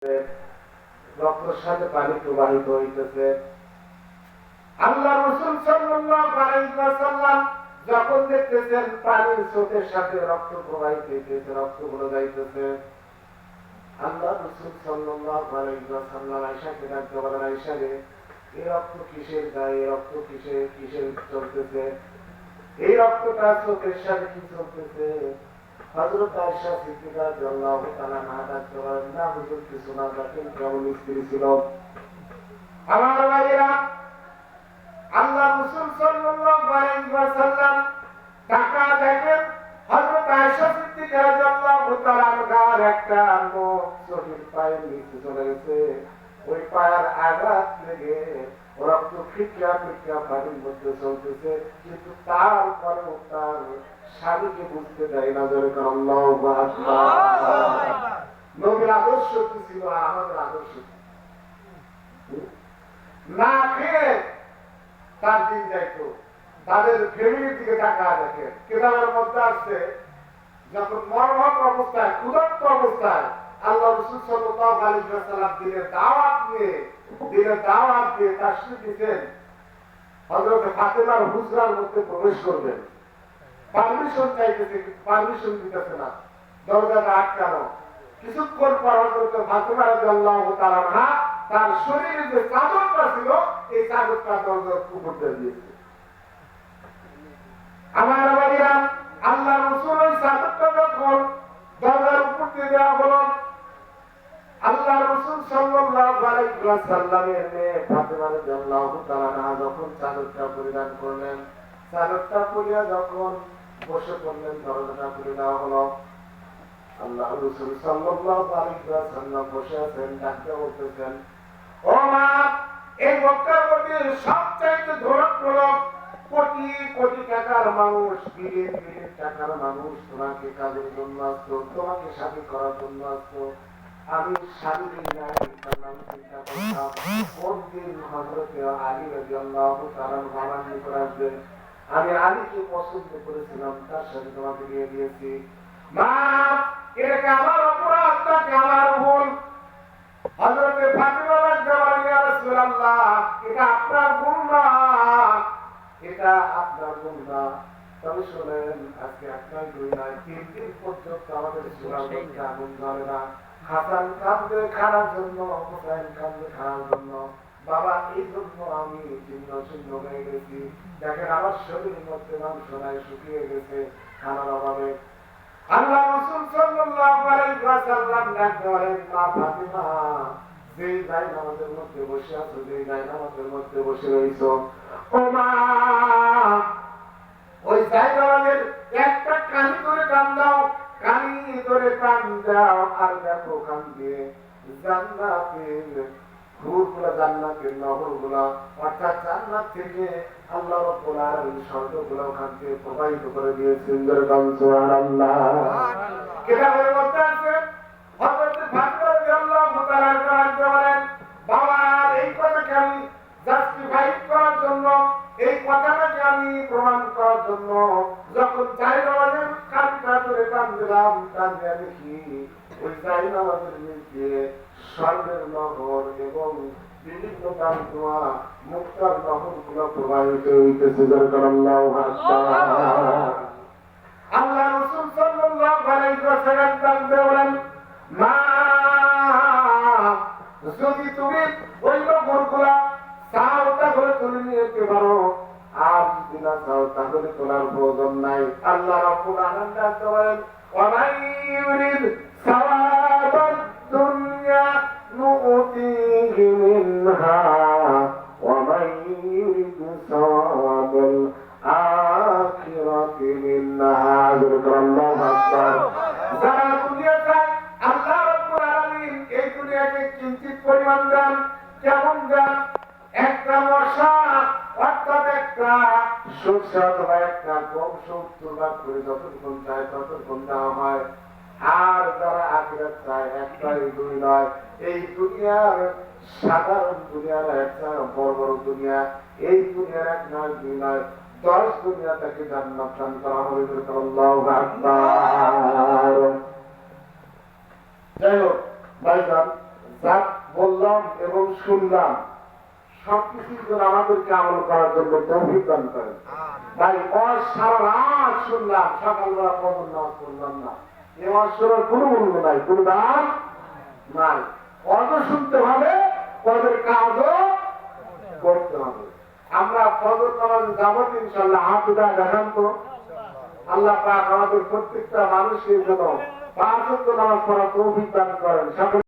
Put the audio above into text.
রক্তের সাথে পানি প্রবাহিত হইতেছে। আল্লাহ রাসূল সাল্লাল্লাহু আলাইহি ওয়াসাল্লাম যখন দেখতেছেন পানির স্রোতের সাথে রক্ত প্রবাহিত হইতেছে, রক্তগুলো যাইতেছে, আল্লাহ রাসূল সাল্লাল্লাহু আলাইহি ওয়াসাল্লাম আয়েশাকে ডাকতে বলেন, আয়েশা রে, এই রক্ত কিসের যায়? এই রক্ত কিসের চলতেছে? এই রক্তটা স্রোতের সাথে কি চলতেছে? হযরত আয়েশা সিদ্দিকা রাদিয়াল্লাহু তাআলা আনহা ডাকতে বলেন, না হুজুর, কিছু না, দেখেন কেমন স্ত্রী ছিল। আমার ভাইয়েরা, আল্লাহ রাসূল সাল্লাল্লাহু আলাইহি ওয়াসাল্লাম টাকা দেখেন হযরত আয়েশা সিদ্দিকা রাদিয়াল্লাহু তাআলা আনহার একটা নখ শরীর পায়ের নিচে চলে গেছে। ওই পায়ের আঘাত লেগে রক্ত ফিটকা পানির মধ্যে চলতেছে, কিন্তু তারপরেও তার স্বামীকে বুঝতে দেয় না। জোরে করে আল্লাহু আকবার। নবীর আদর্শ কি ছিল আর আমাদের আদর্শ কি? না খেয়ে তার দিন যাইতো, তাদের ফ্যামিলির দিকে টাকা দেখে। কেদারের মধ্যে আসছে যখন মরহত অবস্থায়, ক্ষুধার্ত অবস্থায় আল্লাহ রাসূল সাল্লাল্লাহু আলাইহি ওয়াসাল্লাম দিনের দাওয়াত দিয়ে তাশরীফ দিতেন, হযরত ফাতেমার হুজরার মধ্যে প্রবেশ করবেন। পারমিশন চাইতেছে, কিন্তু পারমিশন দিতেছে না, দরজাটা আটকানো। কিছুক্ষণ পর হযরত ফাতেমা রাদিয়াল্লাহু তাআলা আনহা তার শরীরে যে চাদরটা ছিল, এই চাদরটা দরজার উপর দিয়ে দিয়েছে। আমার ভাইরা, আল্লাহ রাসূল ওই চাদরটা যখন দরজার উপর দিয়ে দেওয়া হলো, আল্লাহ রাসূল সাল্লাল্লাহু আলাইহি ওয়াসাল্লামের মেয়ে ফাতেমা রাদিয়াল্লাহু তাআলা আনহা যখন চাদরটা পরিধান করলেন, চাদরটা পরিয়া যখন বসে পড়লেন, দরজাটা খুলে দেওয়া হলো। আল্লাহ রাসূল সাল্লাল্লাহু আলাইহি ওয়াসাল্লাম বসে আছেন, ডাকতে বলতেছেন, ও মা, এই মক্কার মধ্যে সবচাইতে ধরো কোটি কোটি টাকার মানুষ, বিলিয়ন টাকার মানুষ তোমাকে কাজের জন্য আসতো, তোমাকে শাদী করার জন্য আসতো। আমি শাদী নাই, তার নাম চিন্তা করতাম কোন দিন হযরত আলী রাদিয়াল্লাহু তাআলা আমার নিকট আসবেন। আমি আলীকে পছন্দ করেছিলাম, তার সাথে তোমাকে বিয়ে দিয়েছি। মা, এটাকে আমার অপরাধ নাকি আমার ভুল? হযরত ফাতেমা রাদিয়াল্লাহু আনহা, ইয়া রাসূলুল্লাহ, এটা আপনার গুণ না, এটা আপনার গুণ না। তবে শুনেন, আজকে আপনার দুই নয়, 3 দিন পর্যন্ত আমাদের চুলার মধ্যে আগুন জ্বলে না। হাসান কাঁদবে খাওয়ার জন্য, হুসাইন কাঁদবে খাওয়ার জন্য। বাবা, এই জন্য আমি ছিন্ন হয়ে গেছি। দেখেন, আমার শরীরের মধ্যে মাংস নাই, শুকিয়ে গেছে খানার অভাবে। আল্লাহ রাসূল সাল্লাল্লাহু আলাইহি ওয়াসাল্লাম ডাকতে বলেন, মা ফাতিমা, যেই জায়নামাজের মধ্যে বসে আছো, যেই জায়নামাজের মধ্যে বসে রইছো, ও মা, ওই জায়নামাজের একটা কানি ধরে টান দাও, কানি ধরে টান দাও, আর দেখো ওখান দিয়ে জান্নাতের হুরগুলা, জান্নাতের নহরগুলা, অর্থাৎ জান্নাত থেকে আল্লাহ রাব্বুল আলামিন স্বর্গগুলা ওখান থেকে প্রবাহিত করে দিয়েছেন। সুবহানাল্লাহ। কিতাবের মধ্যে আছে হযরত ফাতিমা রাদিয়াল্লাহু তাআলা আনহা বলেন, বাবা, এই কথাকে আমি জাস্টিফাই করার জন্য, এই কথাটাকে আমি প্রমাণ করার জন্য যখন জায়নামাজের কানটা ধরে টান দিলাম, টান দিয়ে দেখি ওই জায়নামাজের নিচে স্বর্গের নহর এবং বিভিন্ন দামদুয়া মুক্তার নহরগুলো প্রবাহিত হইতেছে। আল্লাহু আকবার। আল্লাহ রাসূল সাল্লাল্লাহু আলাইহি ওয়াসাল্লাম ডাকতে বলেন, মা, যদি তুমি ওই নহরগুলা চাও তাহলে তুলে নিয়ে যেতে পারো, আর যদি না চাও তাহলে তোলার প্রয়োজন নাই। আল্লাহ রাব্বুল আলামিন ডাকতে বলেন, ওয়া মান ইউরিদ সাওয়াবাদ দুনিয়া নুতিহি মিনহা ওয়া মান ইউরিদ সাওয়াবাল আখিরাতি মিনহা। আল্লাহু আকবার। যারা দুনিয়া চায়, আল্লাহ রাব্বুল আলামিন এই দুনিয়াকে কিঞ্চিত পরিমাণ দেন। কেমন দেন? একটা মশা, অর্থাৎ একটা সুস্বাদু বা একটা বংশ উত্তরবাদ করে যতক্ষণ চায় ততক্ষণ দেওয়া হয়। আর যারা আখিরাত চায়, একটাই দুই নয়, এই দুনিয়ার সাধারণ দুনিয়ার একটা বড় বড় দুনিয়া, এই দুনিয়ার এক নয় দুই নয়, 10 দুনিয়া তাকে জান্নাত দান করা হবে। আল্লাহু আকবার। যাই হোক ভাইজান, যা বললাম এবং শুনলাম সবকিছুর জন্য আমাদেরকে আমল করার জন্য তৌফিক দান করেন। তাই সারা রাত শুনলাম, সকালবেলা ফজর নামাজ পড়লাম না, এ শোনার কোনো মূল্য নাই, কোনো দাম নাই। পদ শুনতে হবে, পদের কাজও করতে হবে। আমরা ফজর নামাজে যাবো ইনশাল্লাহ। হাত উঠা দেখান তো। আল্লাহ পাক আমাদের প্রত্যেকটা মানুষের জন্য 5 ওয়াক্ত নামাজ পড়ার তৌফিক দান করেন। সকলে